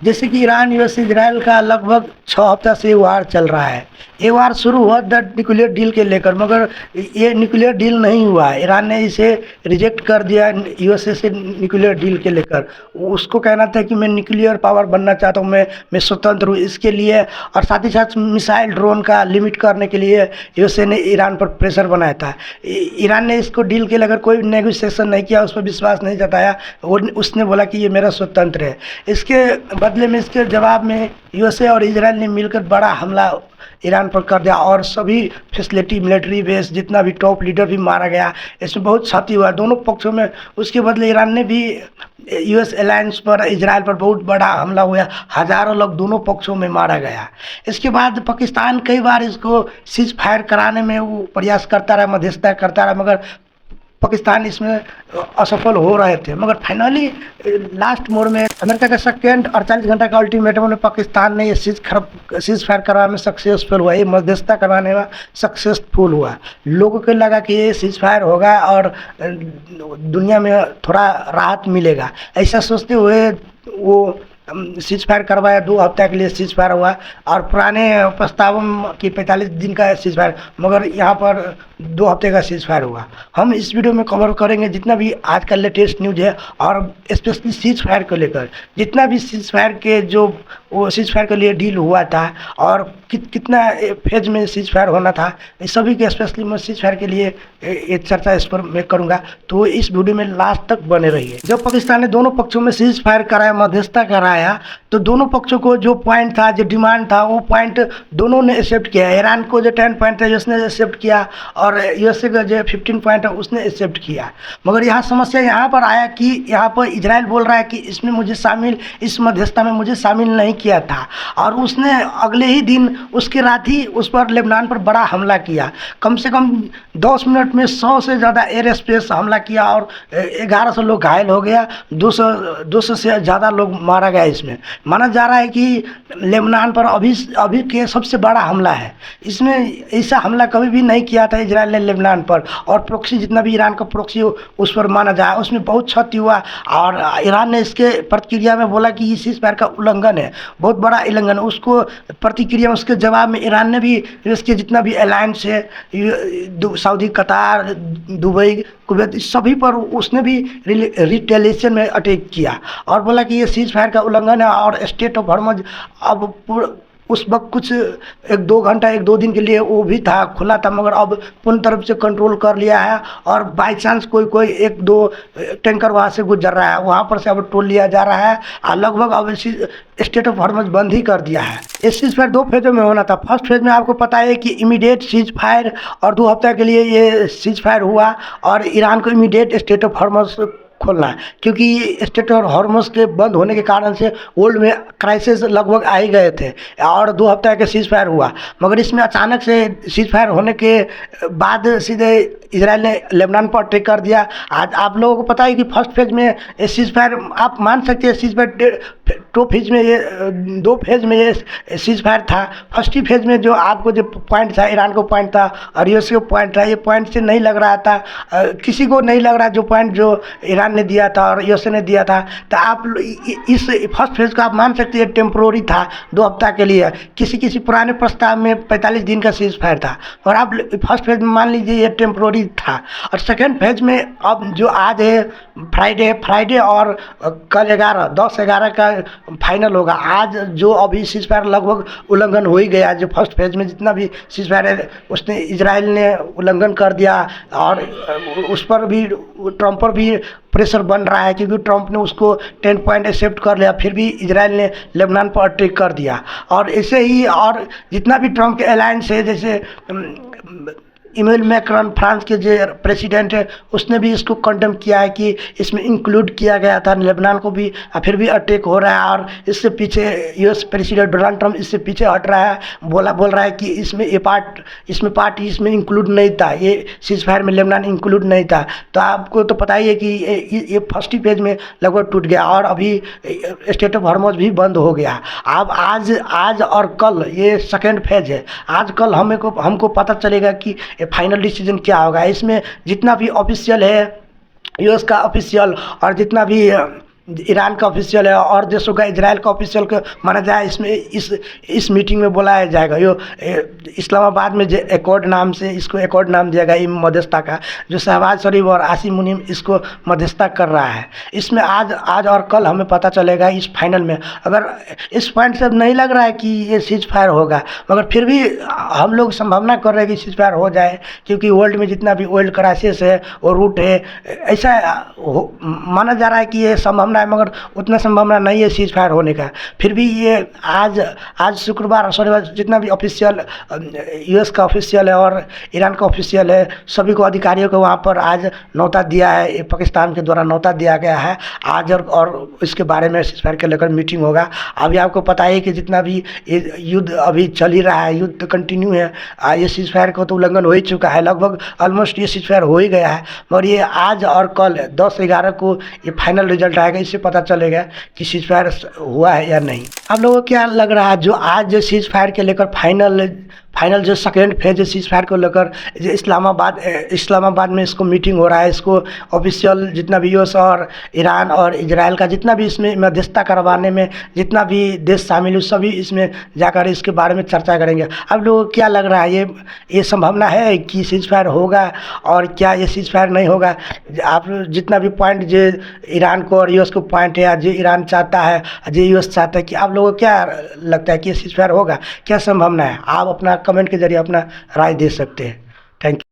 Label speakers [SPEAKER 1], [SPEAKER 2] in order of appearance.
[SPEAKER 1] जैसे कि Iran US Israel का लगभग 6 हफ्ता से वार चल रहा है। ये वार शुरू हुआ द न्यूक्लियर डील के लेकर, मगर ये न्यूक्लियर डील नहीं हुआ है। ईरान ने इसे रिजेक्ट कर दिया यूएसए से न्यूक्लियर डील के लेकर। उसको कहना था कि मैं न्यूक्लियर पावर बनना चाहता हूँ, मैं स्वतंत्र हूँ इसके लिए। और साथ ही साथ मिसाइल ड्रोन का लिमिट करने के लिए यूएसए ने ईरान पर प्रेशर बनाया था। ईरान ने इसको डील के लेकर कोई नेगोशिएशन नहीं किया, उस पर विश्वास नहीं जताया। उसने बोला कि ये मेरा स्वतंत्र है। इसके बदले में, इसके जवाब में यूएसए और इजराइल ने मिलकर बड़ा हमला ईरान पर कर दिया और सभी फैसिलिटी, मिलिट्री बेस, जितना भी टॉप लीडर भी मारा गया। इसमें बहुत क्षति हुआ दोनों पक्षों में। उसके बदले ईरान ने भी यूएस अलायंस पर, इजराइल पर बहुत बड़ा हमला हुआ। हज़ारों लोग दोनों पक्षों में मारा गया। इसके बाद पाकिस्तान कई बार इसको सीज फायर कराने में वो प्रयास करता रहा, मध्यस्थता करता रहा, मगर पाकिस्तान इसमें असफल हो रहे थे। मगर फाइनली लास्ट मोड में अमेरिका का सेकेंड 48 घंटा का अल्टीमेटम में पाकिस्तान ने ये सीज फायर कराने में सक्सेसफुल हुआ, ये मध्यस्थता करवाने में सक्सेसफुल हुआ। लोगों को लगा कि ये सीज फायर होगा और दुनिया में थोड़ा राहत मिलेगा। ऐसा सोचते हुए वो सीज फायर करवाया। 2 हफ्ते के लिए सीज फायर हुआ और पुराने प्रस्तावों की 45 दिन का सीज फायर, मगर यहाँ पर 2 हफ्ते का सीज फायर हुआ। हम इस वीडियो में कवर करेंगे जितना भी आज का लेटेस्ट न्यूज़ है, और स्पेशली सीज फायर को लेकर जितना भी सीज फायर के जो वो सीज फायर के लिए डील हुआ था और कितना फेज में सीज फायर होना था, इस सभी के स्पेशली मैं सीज फायर के लिए ये चर्चा इस पर मैं करूँगा। तो इस वीडियो में लास्ट तक बने रहिए। जब पाकिस्तान ने दोनों पक्षों में सीज फायर कराया, मध्यस्थता कराया, तो दोनों पक्षों को जो पॉइंट था, जो डिमांड था, वो पॉइंट दोनों ने एक्सेप्ट किया। ईरान को जो 10 पॉइंट था उसने एक्सेप्ट किया और यूएसए का जो 15 पॉइंट है उसने एक्सेप्ट किया। मगर यहाँ समस्या यहाँ पर आया कि यहाँ पर इजराइल बोल रहा है कि इसमें मुझे शामिल, इस मध्यस्थता में मुझे शामिल नहीं किया था, और उसने अगले ही दिन, उसकी रात ही उस पर लेबनान पर बड़ा हमला किया। कम से कम 10 मिनट में 100 से ज़्यादा एयर स्पेस हमला किया और 1100 लोग घायल हो गया, 200 से ज़्यादा लोग मारा गया। इसमें माना जा रहा है कि लेबनान पर अभी के सबसे बड़ा हमला है। इसमें ऐसा हमला कभी भी नहीं किया था इजराइल ने लेबनान पर, और प्रोक्सी जितना भी ईरान का प्रोक्सी उस पर माना जाए, उसमें बहुत क्षति हुआ। और ईरान ने इसके प्रतिक्रिया में बोला कि ये सीज फायर का उल्लंघन है, बहुत बड़ा उल्लंघन। उसको प्रतिक्रिया, उसके जवाब में ईरान ने भी इसके जितना भी अलायंस है, सऊदी, कतार, दुबई, कुवैत, सभी पर उसने भी रिटेलिएशन में अटैक किया और बोला कि ये सीज फायर का उल्लंघन है। और स्टेट ऑफ हॉर्मुज अब उस वक्त कुछ 1-2 घंटा, 1-2 दिन के लिए वो भी था, खुला था, मगर अब पूर्ण तरफ से कंट्रोल कर लिया है। और बाई चांस कोई 1-2 टैंकर वहाँ से गुजर रहा है, वहाँ पर से अब टोल लिया जा रहा है और लगभग अब स्टेट ऑफ हॉर्मुज बंद ही कर दिया है। इस सीज फायर 2 फेजों में होना था। फर्स्ट फेज में आपको पता है कि इमीडिएट सीज फायर, और 2 हफ्ते के लिए ये सीज फायर हुआ और ईरान को इमीडिएट स्टेट ऑफ हॉर्मुज खोलना है, क्योंकि स्टेट और हॉर्मुज के बंद होने के कारण से वर्ल्ड में क्राइसिस लगभग आ ही गए थे और 2 हफ्ते के सीज फायर हुआ। मगर इसमें अचानक से सीज फायर होने के बाद सीधे इजराइल ने लेबनान पर अटैक कर दिया। आज आप लोगों को पता है कि फर्स्ट फेज में सीज फायर, आप मान सकते हैं सीज फायर 2 फेज में, ये 2 फेज में ये सीज फायर था। फर्स्ट ही फेज में जो आपको जो पॉइंट था, ईरान को पॉइंट था और यूएस को पॉइंट था, ये पॉइंट से नहीं लग रहा था, किसी को नहीं लग रहा जो पॉइंट जो ईरान ने दिया था और यूएसए ने दिया था। तो आप इस फर्स्ट फेज को आप मान सकते हैं टेम्प्रोरी था, 2 हफ्ता के लिए। किसी पुराने प्रस्ताव में 45 दिन का सीज फायर था, और आप फर्स्ट फेज में मान लीजिए ये टेम्प्रोरी था। और सेकेंड फेज में अब जो आज है फ्राइडे और कल 10-11 का फाइनल होगा। आज जो अभी सीज फायर लगभग उल्लंघन हो ही गया, जो फर्स्ट फेज में जितना भी सीज फायर है उसने इजराइल ने उल्लंघन कर दिया, और उस पर भी ट्रंप पर भी प्रेशर बन रहा है, क्योंकि ट्रंप ने उसको 10 पॉइंट एक्सेप्ट कर लिया, फिर भी इजराइल ने लेबनान पर अटैक कर दिया। और ऐसे ही और जितना भी ट्रंप के अलायंस है, जैसे इमैनुअल मैक्रोन फ्रांस के जो प्रेसिडेंट है, उसने भी इसको कंडेम किया है कि इसमें इंक्लूड किया गया था लेबनान को भी, फिर भी अटैक हो रहा है। और इससे पीछे यूएस प्रेसिडेंट डोनाल्ड ट्रंप इससे पीछे हट रहा है, बोल रहा है कि इसमें पार्ट इसमें इंक्लूड नहीं था, ये सीज फायर में लेबनान इंक्लूड नहीं था। तो आपको तो पता ही है कि ये फर्स्ट ही पेज में लगभग टूट गया और अभी स्टेट ऑफ हॉर्मुज भी बंद हो गया। अब आज और कल ये सेकेंड फेज है। आज कल हमको पता चलेगा कि फाइनल डिसीजन क्या होगा। इसमें जितना भी ऑफिशियल है, यूएस का ऑफिशियल, और जितना भी ईरान का ऑफिशियल है और देशों का इजराइल का ऑफिशियल को माना जाए, इसमें इस मीटिंग में बुलाया जाएगा। इस्लामाबाद में जो एकॉर्ड नाम से इसको एकॉर्ड नाम दिया गया मध्यस्थता का, जो शहबाज शरीफ और आसिम मुनीम इसको मध्यस्थता कर रहा है। इसमें आज और कल हमें पता चलेगा इस फाइनल में। अगर इस पॉइंट से नहीं लग रहा है कि ये सीज फायर होगा, मगर फिर भी हम लोग संभावना कर रहे हैं कि सीज फायर हो जाए, क्योंकि वर्ल्ड में जितना भी ऑयल क्राइसिस है और रूट है, ऐसा माना जा रहा है कि ये संभावना है, मगर उतना संभावना नहीं है सीज फायर होने का। फिर भी ये आज शुक्रवार शनिवार जितना भी ऑफिशियल यूएस का ऑफिशियल है और ईरान का ऑफिशियल है, सभी को अधिकारियों को वहाँ पर आज न्योता दिया है, पाकिस्तान के द्वारा न्योता दिया गया है आज, और इसके बारे में सीज फायर के लेकर मीटिंग होगा। अभी आपको पता है कि जितना भी ये युद्ध अभी चल ही रहा है, युद्ध कंटिन्यू है, ये सीज फायर को तो उल्लंघन हो ही चुका है, लगभग ऑलमोस्ट ये सीज फायर हो ही गया है। मगर ये आज और कल 10-11 को ये फाइनल रिजल्ट आएगा, इससे पता चलेगा कि सीज फायर हुआ है या नहीं। आप लोगों को क्या लग रहा है, जो आज जो सीज फायर के लेकर फाइनल जो सेकेंड फेज सीज फायर को लेकर जो इस्लामाबाद में इसको मीटिंग हो रहा है, इसको ऑफिशियल जितना भी यूएस और ईरान और इजराइल का जितना भी इसमें मध्यस्थता करवाने में जितना भी देश शामिल है, सभी इसमें जाकर इसके बारे में चर्चा करेंगे। अब लोगों को क्या लग रहा है, ये संभावना है कि सीज फायर होगा और क्या ये सीज फायर नहीं होगा? आप जितना भी पॉइंट जो ईरान को और यूएस को पॉइंट है, जो ईरान चाहता है, जो यूएस चाहता है, कि आप लोगों को क्या लगता है कि ये सीज फायर होगा, क्या संभावना है? आप अपना कमेंट के जरिए अपना राय दे सकते हैं। Thank you.